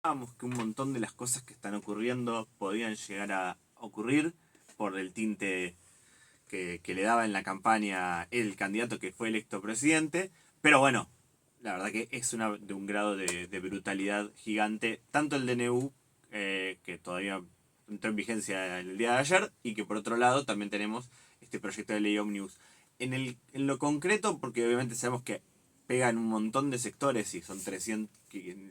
pensábamos que un montón de las cosas que están ocurriendo podían llegar a ocurrir por el tinte que le daba en la campaña el candidato que fue electo presidente, pero bueno, la verdad que es de un grado de brutalidad gigante, tanto el DNU, que todavía entró en vigencia el día de ayer, y que por otro lado también tenemos este proyecto de ley Omnibus. En lo concreto, porque obviamente sabemos que pegan un montón de sectores y son 300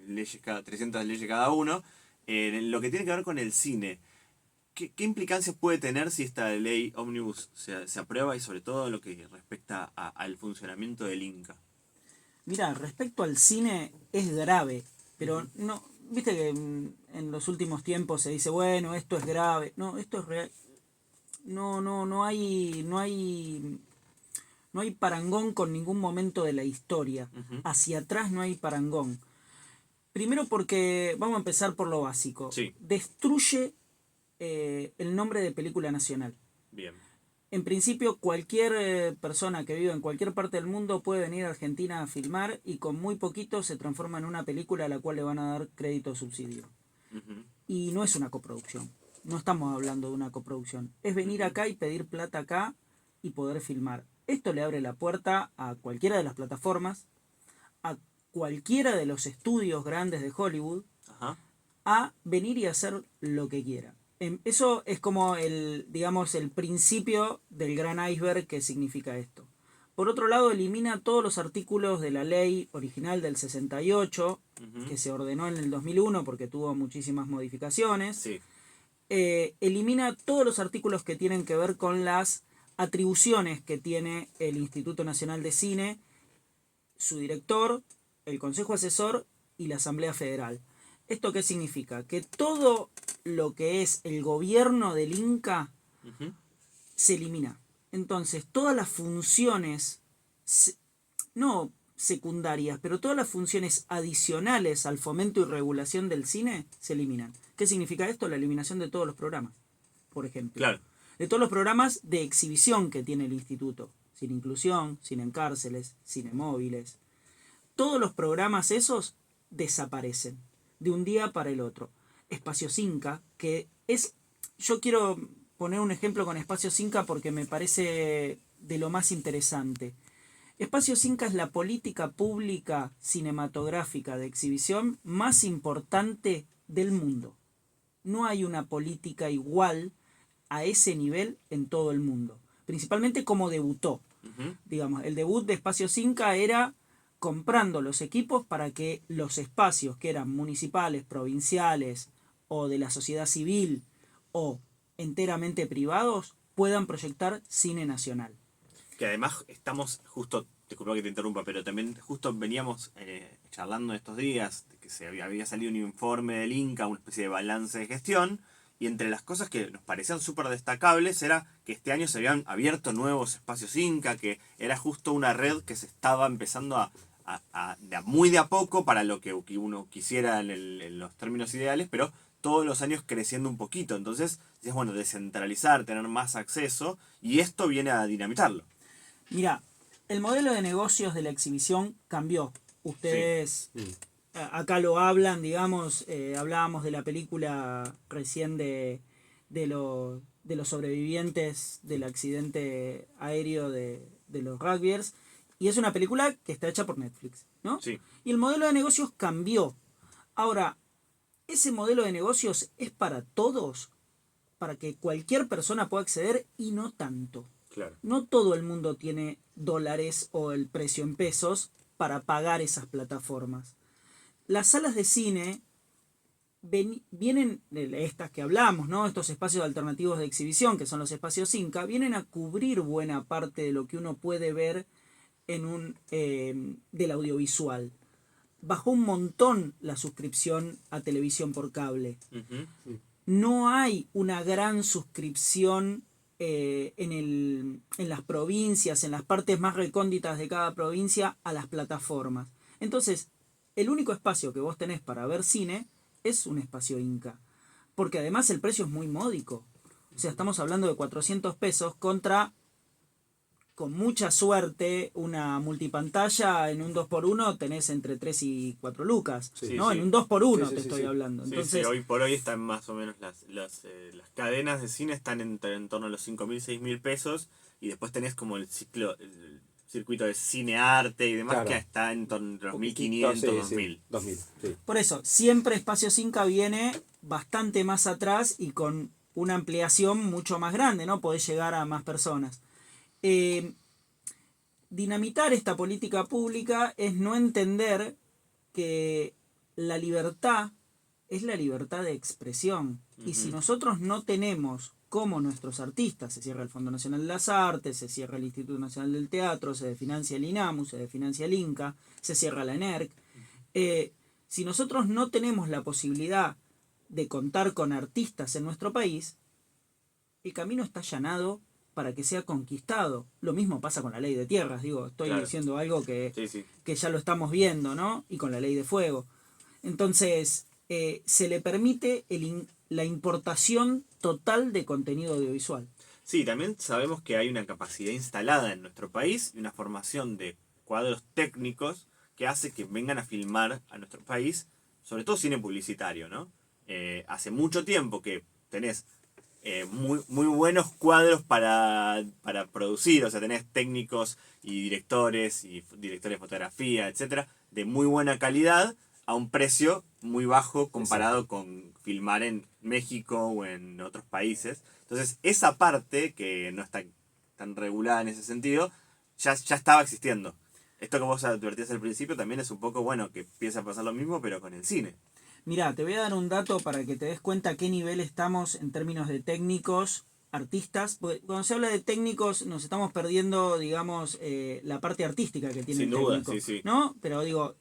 leyes cada uno, en lo que tiene que ver con el cine. ¿Qué implicancias puede tener si esta ley Omnibus se aprueba y sobre todo lo que respecta al funcionamiento del Inca? Mira, respecto al cine es grave, pero no, viste que en los últimos tiempos se dice, bueno, esto es grave. No, esto es real. No hay parangón con ningún momento de la historia. Ujú. Hacia atrás no hay parangón. Primero porque, vamos a empezar por lo básico. Sí, Destruye el nombre de película nacional. bien. En principio, cualquier persona que viva en cualquier parte del mundo puede venir a Argentina a filmar y con muy poquito se transforma en una película a la cual le van a dar crédito o subsidio. Ujú, Y no es una coproducción. No estamos hablando de una coproducción. Es venir ujú. acá y pedir plata acá y poder filmar. Esto le abre la puerta a cualquiera de las plataformas, a cualquiera de los estudios grandes de Hollywood, Ajá. a venir y hacer lo que quiera. Eso es como digamos, el principio del gran iceberg que significa esto. Por otro lado, elimina todos los artículos de la ley original del 68, Ujú. que se ordenó en el 2001 porque tuvo muchísimas modificaciones. Sí. Elimina todos los artículos que tienen que ver con las atribuciones que tiene el Instituto Nacional de Cine, su director, el Consejo Asesor y la Asamblea Federal. ¿Esto qué significa? Que todo lo que es el gobierno del Inca Ujú. se elimina. Entonces, todas las funciones, no secundarias, pero todas las funciones adicionales al fomento y regulación del cine se eliminan. ¿Qué significa esto? La eliminación de todos los programas, por ejemplo. Claro. De todos los programas de exhibición que tiene el instituto. Cine Inclusión, Cine en Cárceles, Cine Móviles. Todos los programas esos desaparecen de un día para el otro. Espacio Inca, que es... Yo quiero poner un ejemplo con Espacio Inca porque me parece de lo más interesante. Espacio Inca es la política pública cinematográfica de exhibición más importante del mundo. No hay una política igual a ese nivel en todo el mundo. Principalmente como debutó. Ujú. Digamos, el debut de Espacio Inca era comprando los equipos para que los espacios que eran municipales, provinciales o de la sociedad civil o enteramente privados puedan proyectar cine nacional. Que además estamos justo, disculpa que te interrumpa, pero también justo veníamos charlando estos días de que había salido un informe del Inca, una especie de balance de gestión, y entre las cosas que nos parecían súper destacables era que este año se habían abierto nuevos espacios Inca, que era justo una red que se estaba empezando muy de a poco para lo que uno quisiera en los términos ideales, pero todos los años creciendo un poquito. Entonces, es bueno descentralizar, tener más acceso, y esto viene a dinamitarlo. Mira, el modelo de negocios de la exhibición cambió. Sí. Ustedes acá lo hablan, digamos, hablábamos de la película recién de los sobrevivientes del accidente aéreo de los rugbyers, y es una película que está hecha por Netflix, ¿no? Sí. Y el modelo de negocios cambió. Ahora, ese modelo de negocios es para todos, para que cualquier persona pueda acceder y no tanto. Claro. No todo el mundo tiene dólares o el precio en pesos para pagar esas plataformas. Las salas de cine vienen, estas que hablamos, ¿no? Estos espacios alternativos de exhibición, que son los espacios Inca, vienen a cubrir buena parte de lo que uno puede ver del audiovisual. Bajó un montón la suscripción a televisión por cable. Uh-huh. No hay una gran suscripción en las provincias, en las partes más recónditas de cada provincia, a las plataformas. Entonces, el único espacio que vos tenés para ver cine es un espacio Inca. Porque además el precio es muy módico. O sea, estamos hablando de 400 pesos contra con mucha suerte, una multipantalla en un 2x1 tenés entre 3 y 4 lucas, Sí, ¿no? sí. En un 2x1 Sí, sí, te sí, estoy sí. hablando. Sí, Entonces, sí, hoy por hoy están más o menos las cadenas de cine están en torno a los 5.000, 6.000 pesos y después tenés como el circuito de cine arte y demás Claro. que está en torno a los Poquitito, 1.500, 2.000. 2000, sí. por eso, siempre Espacio Cinca viene bastante más atrás y con una ampliación mucho más grande, ¿no? Podés llegar a más personas. Dinamitar esta política pública es no entender que la libertad es la libertad de expresión. Y si nosotros no tenemos como nuestros artistas, se cierra el Fondo Nacional de las Artes, se cierra el Instituto Nacional del Teatro, se desfinancia el INAMU, se desfinancia el INCA, se cierra la ENERC, si nosotros no tenemos la posibilidad de contar con artistas en nuestro país, el camino está allanado para que sea conquistado. Lo mismo pasa con la ley de tierras, digo, estoy Claro. diciendo algo que, Sí, sí. que ya lo estamos viendo, ¿no? Y con la ley de fuego. Entonces, se le permite la importación total de contenido audiovisual. Sí, también sabemos que hay una capacidad instalada en nuestro país y una formación de cuadros técnicos que hace que vengan a filmar a nuestro país, sobre todo cine publicitario, ¿no? Hace mucho tiempo que tenés muy, muy buenos cuadros para producir, o sea, tenés técnicos y directores de fotografía, etcétera, de muy buena calidad a un precio muy bajo comparado con filmar en México o en otros países. Entonces, esa parte, que no está tan regulada en ese sentido, ya estaba existiendo. Esto que vos advertías al principio también es un poco, bueno, que empieza a pasar lo mismo, pero con el cine. Mirá, te voy a dar un dato para que te des cuenta a qué nivel estamos en términos de técnicos, artistas. Porque cuando se habla de técnicos nos estamos perdiendo, digamos, la parte artística que tiene Sin el duda, técnico, sí, sí. ¿no? Pero digo,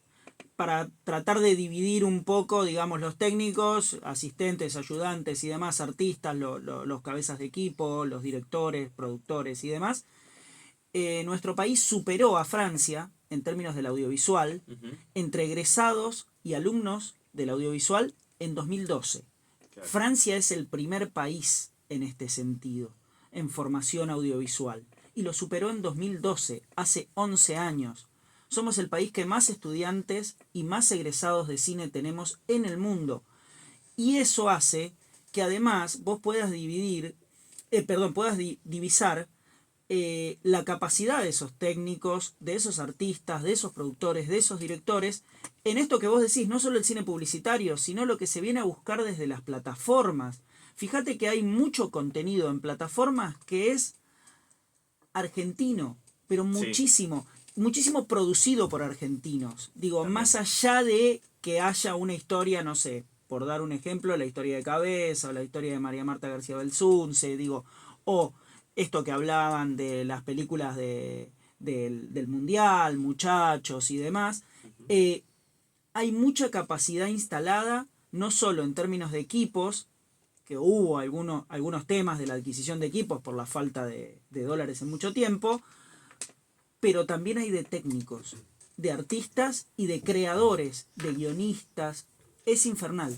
para tratar de dividir un poco, digamos, los técnicos, asistentes, ayudantes y demás, artistas, los cabezas de equipo, los directores, productores y demás, nuestro país superó a Francia en términos del audiovisual entre egresados y alumnos del audiovisual en 2012. Claro. Francia es el primer país en este sentido, en formación audiovisual, y lo superó en 2012, hace 11 años. Somos el país que más estudiantes y más egresados de cine tenemos en el mundo. Y eso hace que además vos puedas divisar la capacidad de esos técnicos, de esos artistas, de esos productores, de esos directores, en esto que vos decís, no solo el cine publicitario, sino lo que se viene a buscar desde las plataformas. Fíjate que hay mucho contenido en plataformas que es argentino, pero muchísimo, muchísimo producido por argentinos. Digo, También. más allá de que haya una historia, no sé, por dar un ejemplo, la historia de Cabeza, o la historia de María Marta García Belsunce, digo, o esto que hablaban de las películas del Mundial, Muchachos y demás, hay mucha capacidad instalada, no solo en términos de equipos, que hubo algunos temas de la adquisición de equipos por la falta de dólares en mucho tiempo, pero también hay de técnicos, de artistas y de creadores, de guionistas. Es infernal.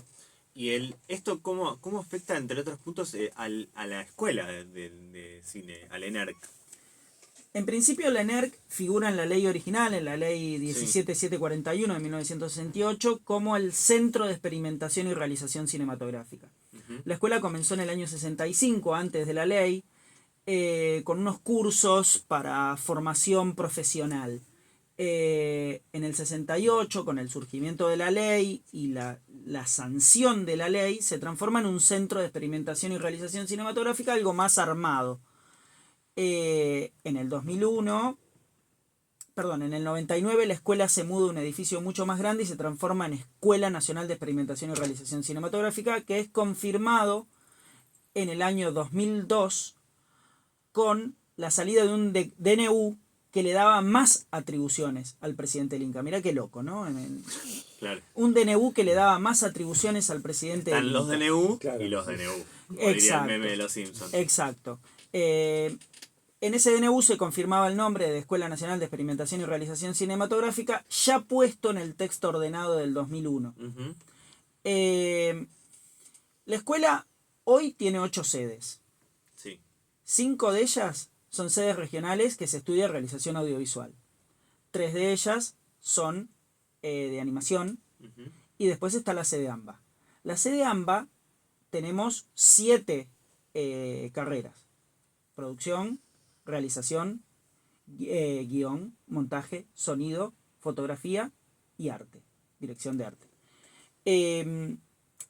¿Y esto cómo afecta, entre otros puntos, a la escuela de cine, al ENERC? En principio la ENERC figura en la ley original, en la ley 17741 de 1968, como el Centro de Experimentación y Realización Cinematográfica. La escuela comenzó en el año 65, antes de la ley, con unos cursos para formación profesional. En el 68, con el surgimiento de la ley y la sanción de la ley, se transforma en un centro de experimentación y realización cinematográfica algo más armado. En el 99 la escuela se muda a un edificio mucho más grande y se transforma en Escuela Nacional de Experimentación y Realización Cinematográfica, que es confirmado en el año 2002 con la salida de un DNU que le daba más atribuciones al presidente del Inca. Mirá qué loco, ¿no? Claro. Un DNU que le daba más atribuciones al presidente del Inca. Están los DNU Claro. y los DNU. Como diría el Exacto. meme de los Simpsons. Exacto. En ese DNU se confirmaba el nombre de Escuela Nacional de Experimentación y Realización Cinematográfica, ya puesto en el texto ordenado del 2001. La escuela hoy tiene 8 sedes. Sí. 5 de ellas son sedes regionales que se estudia realización audiovisual. 3 de ellas son de animación, y después está la sede AMBA. La sede AMBA tenemos 7 carreras: producción, realización, guión, montaje, sonido, fotografía y arte, dirección de arte.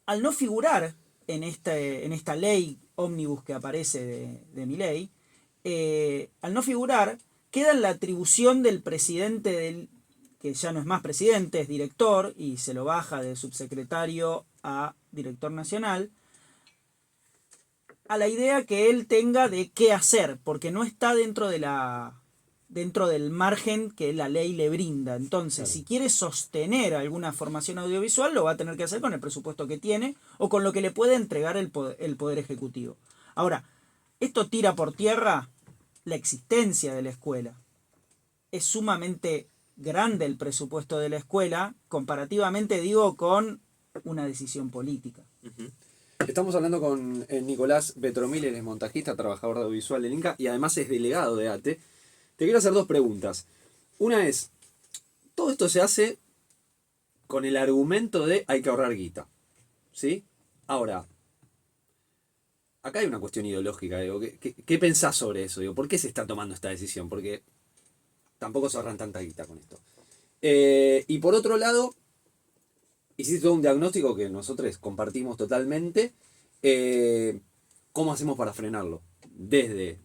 Al no figurar en esta ley ómnibus que aparece de Milei, al no figurar, queda en la atribución del presidente, que ya no es más presidente, es director, y se lo baja de subsecretario a director nacional, a la idea que él tenga de qué hacer, porque no está dentro del margen que la ley le brinda. Entonces, claro, si quiere sostener alguna formación audiovisual, lo va a tener que hacer con el presupuesto que tiene o con lo que le puede entregar el Poder Ejecutivo. Ahora, esto tira por tierra la existencia de la escuela. Es sumamente grande el presupuesto de la escuela, comparativamente, digo, con una decisión política. Estamos hablando con Nicolás Betromil, él es montajista, trabajador de audiovisual del Inca y además es delegado de ATE. Te quiero hacer 2 preguntas. Una es, todo esto se hace con el argumento de hay que ahorrar guita, ¿sí? Ahora, acá hay una cuestión ideológica, digo, ¿qué pensás sobre eso? Digo, ¿por qué se está tomando esta decisión? Porque tampoco se ahorran tanta guita con esto. Y por otro lado, hiciste todo un diagnóstico que nosotros compartimos totalmente. ¿Cómo hacemos para frenarlo? Desde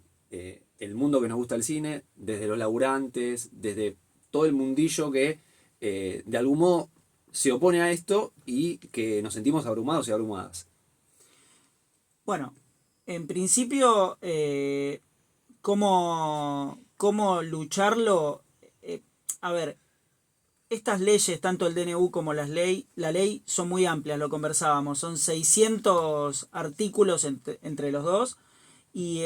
el mundo que nos gusta el cine, desde los laburantes, desde todo el mundillo que de algún modo se opone a esto y que nos sentimos abrumados y abrumadas. Bueno, en principio, ¿cómo lucharlo? A ver, estas leyes, tanto el DNU como la ley, son muy amplias, lo conversábamos, son 600 artículos entre los dos, y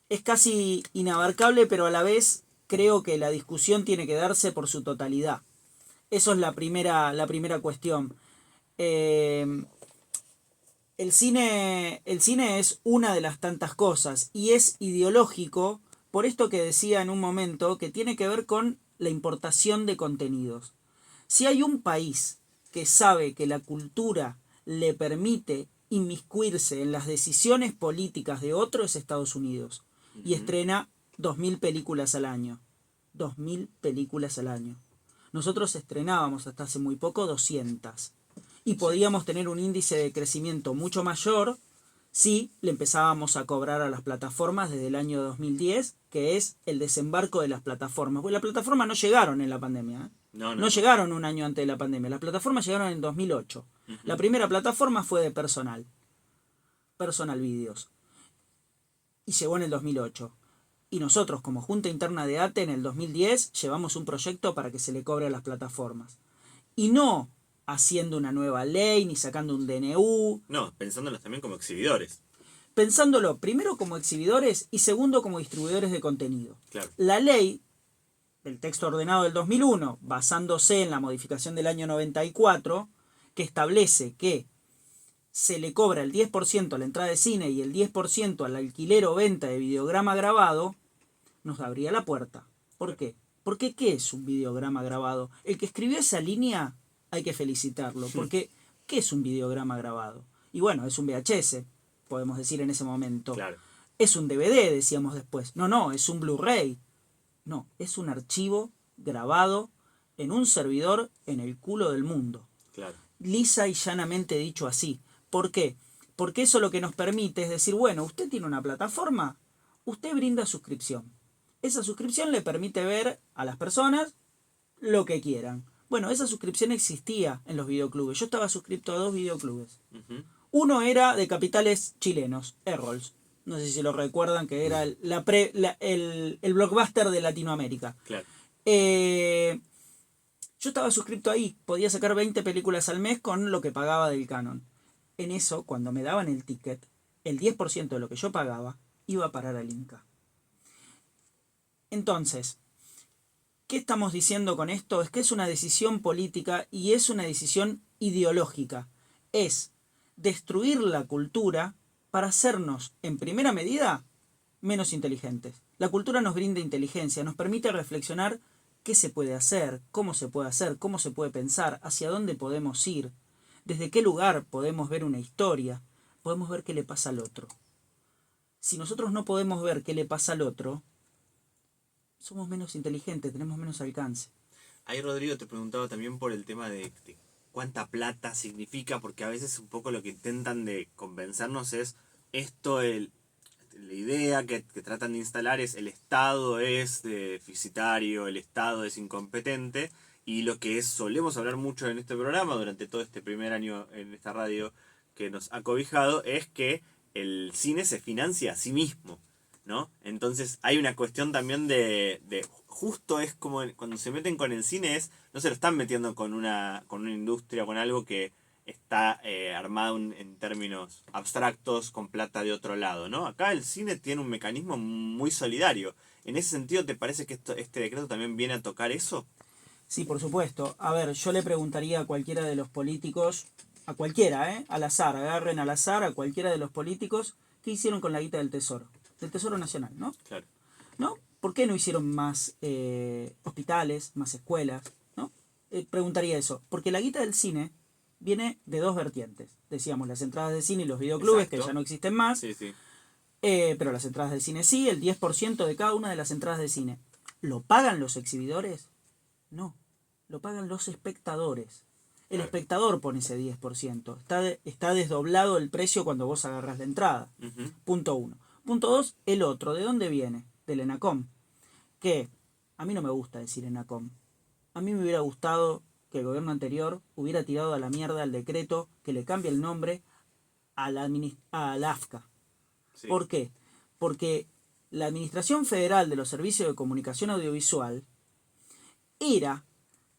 es casi inabarcable, pero a la vez creo que la discusión tiene que darse por su totalidad. Eso es la primera cuestión. El cine es una de las tantas cosas y es ideológico, por esto que decía en un momento, que tiene que ver con la importación de contenidos. Si hay un país que sabe que la cultura le permite inmiscuirse en las decisiones políticas de otro, es Estados Unidos. Y estrena 2.000 películas al año. 2.000 películas al año. Nosotros estrenábamos hasta hace muy poco 200. Y podíamos tener un índice de crecimiento mucho mayor si le empezábamos a cobrar a las plataformas desde el año 2010, que es el desembarco de las plataformas. Porque las plataformas no llegaron en la pandemia. No llegaron un año antes de la pandemia. Las plataformas llegaron en 2008. La primera plataforma fue de Personal Videos. Y llegó en el 2008. Y nosotros, como Junta Interna de ATE, en el 2010 llevamos un proyecto para que se le cobre a las plataformas. Y no haciendo una nueva ley, ni sacando un DNU. No, pensándolos también como exhibidores. Pensándolo primero como exhibidores y segundo como distribuidores de contenido. Claro. La ley, el texto ordenado del 2001, basándose en la modificación del año 94, que establece que se le cobra el 10% a la entrada de cine y el 10% al alquiler o venta de videograma grabado, nos abría la puerta. ¿Por qué? Porque ¿qué es un videograma grabado? El que escribió esa línea hay que felicitarlo, porque ¿qué es un videograma grabado? Y bueno, es un VHS, podemos decir en ese momento. Claro. Es un DVD, decíamos después. No, es un Blu-ray. No, es un archivo grabado en un servidor en el culo del mundo. Claro. Lisa y llanamente dicho así. ¿Por qué? Porque eso lo que nos permite es decir, bueno, usted tiene una plataforma, usted brinda suscripción. Esa suscripción le permite ver a las personas lo que quieran. Bueno, esa suscripción existía en los videoclubes. Yo estaba suscripto a 2 videoclubes. Uno era de capitales chilenos, Errols. No sé si lo recuerdan, que era el blockbuster de Latinoamérica. Claro. Yo estaba suscripto ahí. Podía sacar 20 películas al mes con lo que pagaba del canon. En eso, cuando me daban el ticket, el 10% de lo que yo pagaba iba a parar al Inca. Entonces, ¿qué estamos diciendo con esto? Es que es una decisión política y es una decisión ideológica. Es destruir la cultura para hacernos, en primera medida, menos inteligentes. La cultura nos brinda inteligencia, nos permite reflexionar qué se puede hacer, cómo se puede pensar, hacia dónde podemos ir, desde qué lugar podemos ver una historia, podemos ver qué le pasa al otro. Si nosotros no podemos ver qué le pasa al otro, somos menos inteligentes, tenemos menos alcance. Ahí Rodrigo te preguntaba también por el tema de cuánta plata significa, porque a veces un poco lo que intentan de convencernos es esto, la idea que tratan de instalar es el Estado es deficitario, el Estado es incompetente, y lo que solemos hablar mucho en este programa durante todo este primer año en esta radio que nos ha cobijado es que el cine se financia a sí mismo, ¿no? Entonces hay una cuestión también justo es como cuando se meten con el cine no se lo están metiendo con una industria, con algo que está armado en términos abstractos con plata de otro lado, ¿no? Acá el cine tiene un mecanismo muy solidario. En ese sentido, ¿te parece que este decreto también viene a tocar eso? Sí, por supuesto. A ver, yo le preguntaría a cualquiera de los políticos, a cualquiera, al azar, agarren al azar a cualquiera de los políticos, ¿qué hicieron con la guita del Tesoro Nacional, ¿no? Claro. ¿No? ¿Por qué no hicieron más hospitales, más escuelas? ¿No? Preguntaría eso. Porque la guita del cine viene de dos vertientes. Decíamos, las entradas de cine y los videoclubes, Exacto. que ya no existen más. Sí, sí. Pero las entradas del cine sí, el 10% de cada una de las entradas de cine. ¿Lo pagan los exhibidores? No, lo pagan los espectadores. El espectador pone ese 10%. Está desdoblado el precio cuando vos agarras la entrada. Uh-huh. Punto 1. Punto 2, el otro. ¿De dónde viene? Del ENACOM. Que a mí no me gusta decir ENACOM. A mí me hubiera gustado que el gobierno anterior hubiera tirado a la mierda el decreto que le cambie el nombre a la AFCA. Sí. ¿Por qué? Porque la Administración Federal de los Servicios de Comunicación Audiovisual era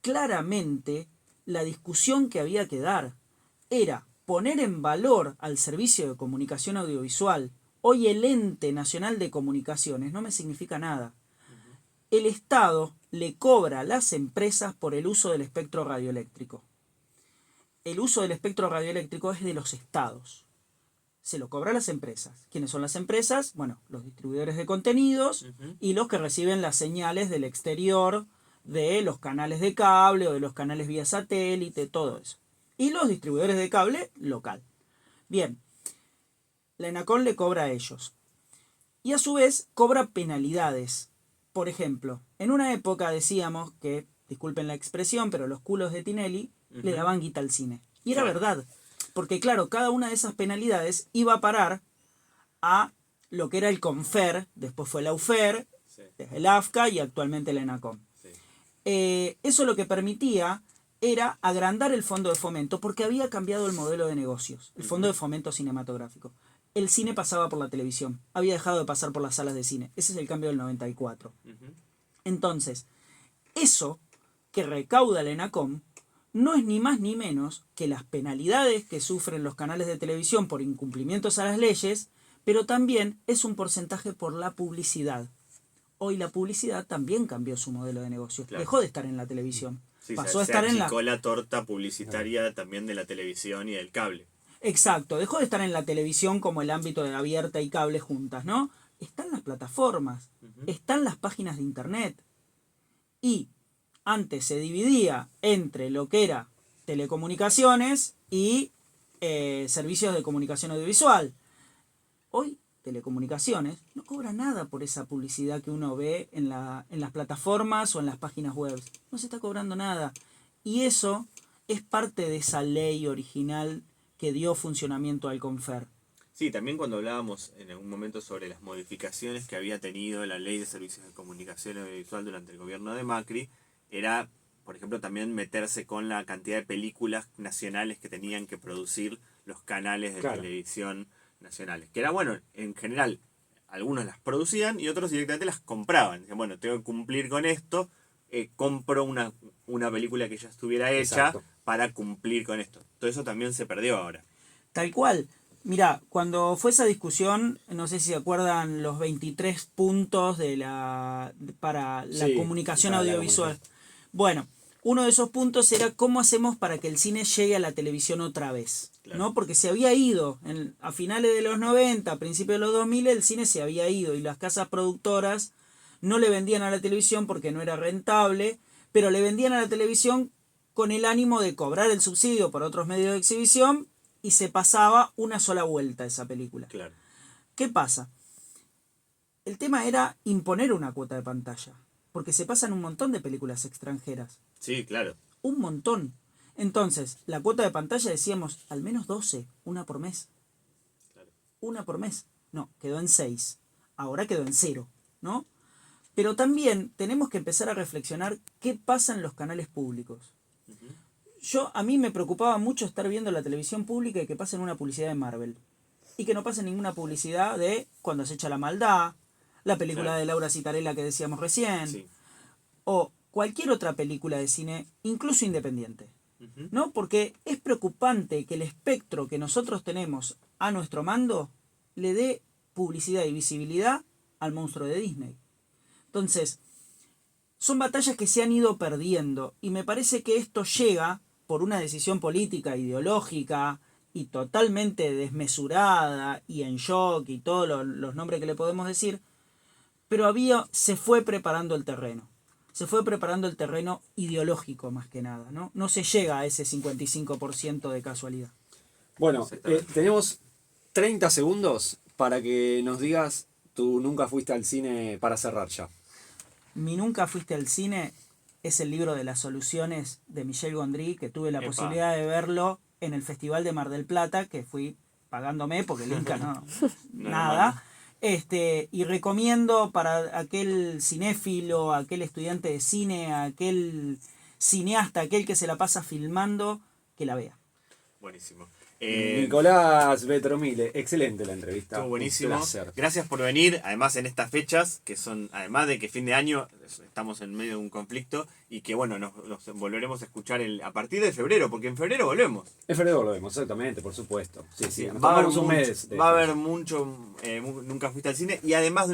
claramente la discusión que había que dar. Era poner en valor al Servicio de Comunicación Audiovisual. Hoy el Ente Nacional de Comunicaciones no me significa nada. El Estado le cobra a las empresas por el uso del espectro radioeléctrico. El uso del espectro radioeléctrico es de los estados. Se lo cobra a las empresas. ¿Quiénes son las empresas? Bueno, los distribuidores de contenidos y los que reciben las señales del exterior de los canales de cable o de los canales vía satélite, todo eso. Y los distribuidores de cable local. Bien, la ENACOM le cobra a ellos. Y a su vez cobra penalidades. Por ejemplo, en una época decíamos que, disculpen la expresión, pero los culos de Tinelli le daban guita al cine. Y era verdad. Porque claro, cada una de esas penalidades iba a parar a lo que era el CONFER, después fue la UFER, desde el AFCA y actualmente la ENACOM. Sí. Eso lo que permitía era agrandar el fondo de fomento porque había cambiado el modelo de negocios, el fondo de fomento cinematográfico. El cine pasaba por la televisión, había dejado de pasar por las salas de cine. Ese es el cambio del 94. Entonces, eso que recauda la ENACOM no es ni más ni menos que las penalidades que sufren los canales de televisión por incumplimientos a las leyes, pero también es un porcentaje por la publicidad. Hoy la publicidad también cambió su modelo de negocio. Claro. Dejó de estar en la televisión. Sí, pasó a estar en la torta publicitaria también de la televisión y del cable. Exacto, dejó de estar en la televisión como el ámbito de abierta y cable juntas, ¿no? Están las plataformas, están las páginas de internet. Y antes se dividía entre lo que era telecomunicaciones y servicios de comunicación audiovisual. Hoy telecomunicaciones no cobra nada por esa publicidad que uno ve en las plataformas o en las páginas web. No se está cobrando nada. Y eso es parte de esa ley original que dio funcionamiento al CONFER. Sí, también cuando hablábamos en algún momento sobre las modificaciones que había tenido la ley de servicios de comunicación audiovisual durante el gobierno de Macri, era, por ejemplo, también meterse con la cantidad de películas nacionales que tenían que producir los canales de televisión nacionales. Que era, bueno, en general, algunos las producían y otros directamente las compraban. Decían, bueno, tengo que cumplir con esto, compro una película que ya estuviera hecha para cumplir con esto. Todo eso también se perdió ahora. Tal cual. Mira, cuando fue esa discusión, no sé si se acuerdan los 23 puntos para la comunicación audiovisual. Bueno, uno de esos puntos era cómo hacemos para que el cine llegue a la televisión otra vez. Claro. ¿no? Porque se había ido, a finales de los 90, a principios de los 2000, el cine se había ido y las casas productoras no le vendían a la televisión porque no era rentable, pero le vendían a la televisión con el ánimo de cobrar el subsidio por otros medios de exhibición y se pasaba una sola vuelta esa película. Claro. ¿Qué pasa? El tema era imponer una cuota de pantalla, porque se pasan un montón de películas extranjeras, Sí, claro. un montón. Entonces, la cuota de pantalla decíamos, al menos 12, una por mes. Claro. Una por mes. No, quedó en 6. Ahora quedó en 0, ¿no? Pero también tenemos que empezar a reflexionar qué pasa en los canales públicos. A mí me preocupaba mucho estar viendo la televisión pública y que pasen una publicidad de Marvel. Y que no pase ninguna publicidad de Cuando se echa la maldad, la película Claro. de Laura Citarella que decíamos recién, Sí. o cualquier otra película de cine, incluso independiente. Ujú. ¿No? Porque es preocupante que el espectro que nosotros tenemos a nuestro mando le dé publicidad y visibilidad al monstruo de Disney. Entonces, son batallas que se han ido perdiendo y me parece que esto llega por una decisión política, ideológica y totalmente desmesurada y en shock y todos los nombres que le podemos decir, pero se fue preparando el terreno. Se fue preparando el terreno ideológico más que nada, ¿no? No se llega a ese 55% de casualidad. Bueno, Exactamente. tenemos 30 segundos para que nos digas tú nunca fuiste al cine para cerrar ya. Mi Nunca fuiste al cine es el libro de las soluciones de Michel Gondry, que tuve la Epa. posibilidad de verlo en el Festival de Mar del Plata, que fui pagándome porque el Inca no, No, nada. Y recomiendo para aquel cinéfilo, aquel estudiante de cine, aquel cineasta, aquel que se la pasa filmando, que la vea. Buenísimo. Nicolás Betromile, excelente la entrevista. Estuvo buenísimo. Un placer. Gracias por venir. Además, en estas fechas, que son, además de que fin de año, estamos en medio de un conflicto y que, bueno, nos volveremos a escuchar a partir de febrero, porque en febrero volvemos. En febrero volvemos, exactamente, por supuesto. Sí, sí, nos Va a haber tomamos un mucho, mes. va a haber mucho, nunca fuiste al cine y además